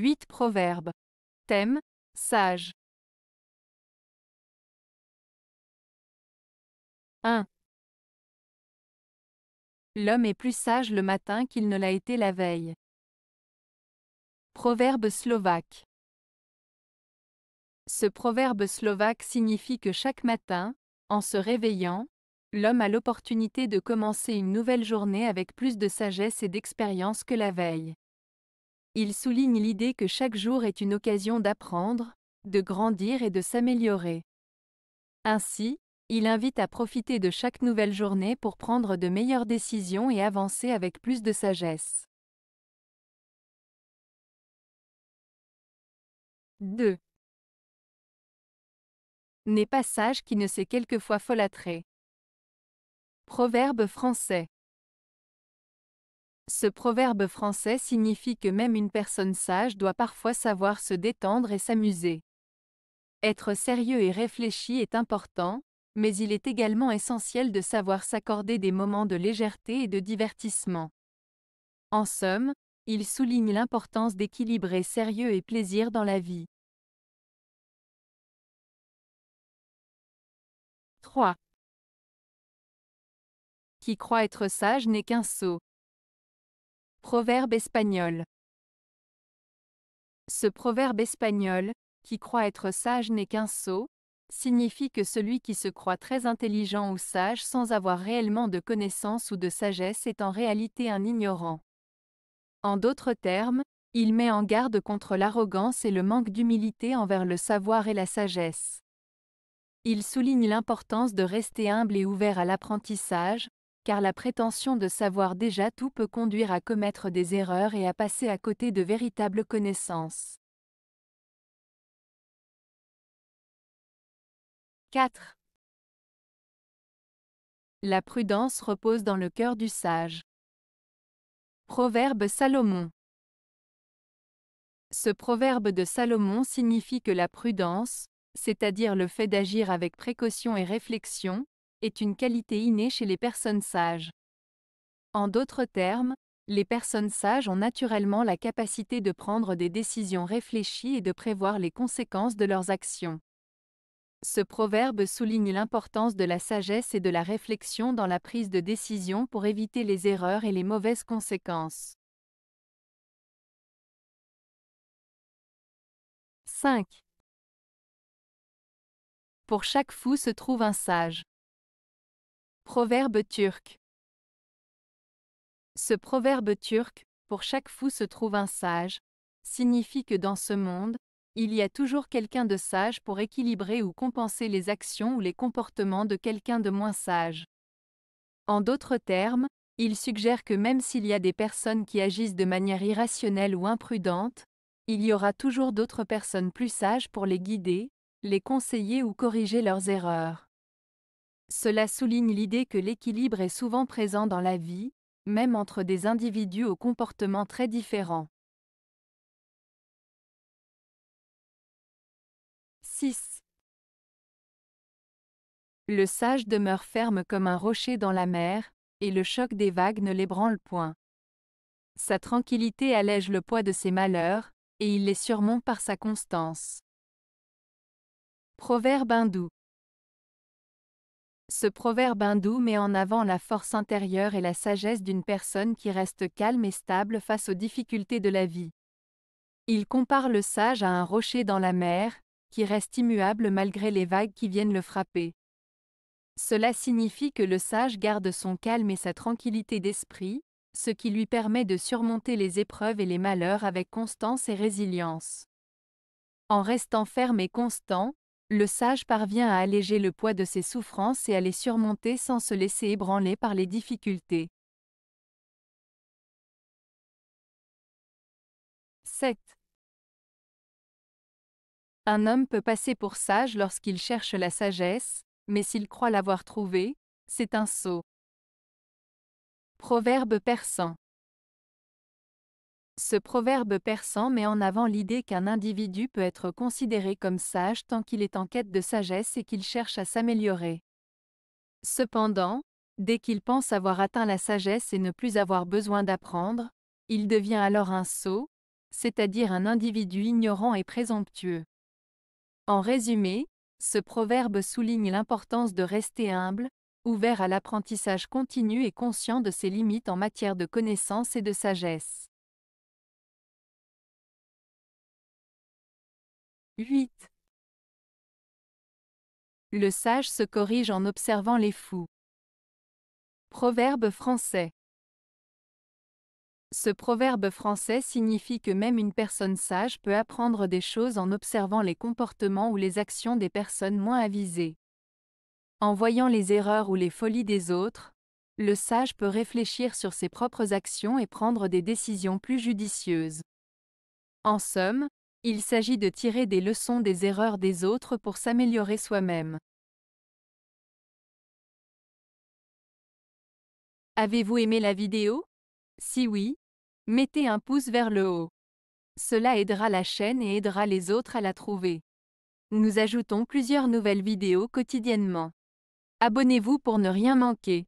8 proverbes. Thème, sage. 1. L'homme est plus sage le matin qu'il ne l'a été la veille. Proverbe slovaque. Ce proverbe slovaque signifie que chaque matin, en se réveillant, l'homme a l'opportunité de commencer une nouvelle journée avec plus de sagesse et d'expérience que la veille. Il souligne l'idée que chaque jour est une occasion d'apprendre, de grandir et de s'améliorer. Ainsi, il invite à profiter de chaque nouvelle journée pour prendre de meilleures décisions et avancer avec plus de sagesse. 2. N'est pas sage qui ne sait quelquefois folâtrer. Proverbe français. Ce proverbe français signifie que même une personne sage doit parfois savoir se détendre et s'amuser. Être sérieux et réfléchi est important, mais il est également essentiel de savoir s'accorder des moments de légèreté et de divertissement. En somme, il souligne l'importance d'équilibrer sérieux et plaisir dans la vie. 3. Qui croit être sage n'est qu'un sot. Proverbe espagnol. Ce proverbe espagnol, qui croit être sage n'est qu'un sot, signifie que celui qui se croit très intelligent ou sage sans avoir réellement de connaissances ou de sagesse est en réalité un ignorant. En d'autres termes, il met en garde contre l'arrogance et le manque d'humilité envers le savoir et la sagesse. Il souligne l'importance de rester humble et ouvert à l'apprentissage, car la prétention de savoir déjà tout peut conduire à commettre des erreurs et à passer à côté de véritables connaissances. 4. La prudence repose dans le cœur du sage. Proverbe Salomon. Ce proverbe de Salomon signifie que la prudence, c'est-à-dire le fait d'agir avec précaution et réflexion, est une qualité innée chez les personnes sages. En d'autres termes, les personnes sages ont naturellement la capacité de prendre des décisions réfléchies et de prévoir les conséquences de leurs actions. Ce proverbe souligne l'importance de la sagesse et de la réflexion dans la prise de décision pour éviter les erreurs et les mauvaises conséquences. 5. Pour chaque fou se trouve un sage. Proverbe turc. Ce proverbe turc, pour chaque fou se trouve un sage, signifie que dans ce monde, il y a toujours quelqu'un de sage pour équilibrer ou compenser les actions ou les comportements de quelqu'un de moins sage. En d'autres termes, il suggère que même s'il y a des personnes qui agissent de manière irrationnelle ou imprudente, il y aura toujours d'autres personnes plus sages pour les guider, les conseiller ou corriger leurs erreurs. Cela souligne l'idée que l'équilibre est souvent présent dans la vie, même entre des individus aux comportements très différents. 6. Le sage demeure ferme comme un rocher dans la mer, et le choc des vagues ne l'ébranle point. Sa tranquillité allège le poids de ses malheurs, et il les surmonte par sa constance. Proverbe hindou. Ce proverbe hindou met en avant la force intérieure et la sagesse d'une personne qui reste calme et stable face aux difficultés de la vie. Il compare le sage à un rocher dans la mer, qui reste immuable malgré les vagues qui viennent le frapper. Cela signifie que le sage garde son calme et sa tranquillité d'esprit, ce qui lui permet de surmonter les épreuves et les malheurs avec constance et résilience. En restant ferme et constant, le sage parvient à alléger le poids de ses souffrances et à les surmonter sans se laisser ébranler par les difficultés. 7. Un homme peut passer pour sage lorsqu'il cherche la sagesse, mais s'il croit l'avoir trouvée, c'est un sot. Proverbe persan. Ce proverbe persan met en avant l'idée qu'un individu peut être considéré comme sage tant qu'il est en quête de sagesse et qu'il cherche à s'améliorer. Cependant, dès qu'il pense avoir atteint la sagesse et ne plus avoir besoin d'apprendre, il devient alors un sot, c'est-à-dire un individu ignorant et présomptueux. En résumé, ce proverbe souligne l'importance de rester humble, ouvert à l'apprentissage continu et conscient de ses limites en matière de connaissance et de sagesse. 8. Le sage se corrige en observant les fous. Proverbe français. Ce proverbe français signifie que même une personne sage peut apprendre des choses en observant les comportements ou les actions des personnes moins avisées. En voyant les erreurs ou les folies des autres, le sage peut réfléchir sur ses propres actions et prendre des décisions plus judicieuses. En somme, il s'agit de tirer des leçons des erreurs des autres pour s'améliorer soi-même. Avez-vous aimé la vidéo? Si oui, mettez un pouce vers le haut. Cela aidera la chaîne et aidera les autres à la trouver. Nous ajoutons plusieurs nouvelles vidéos quotidiennement. Abonnez-vous pour ne rien manquer.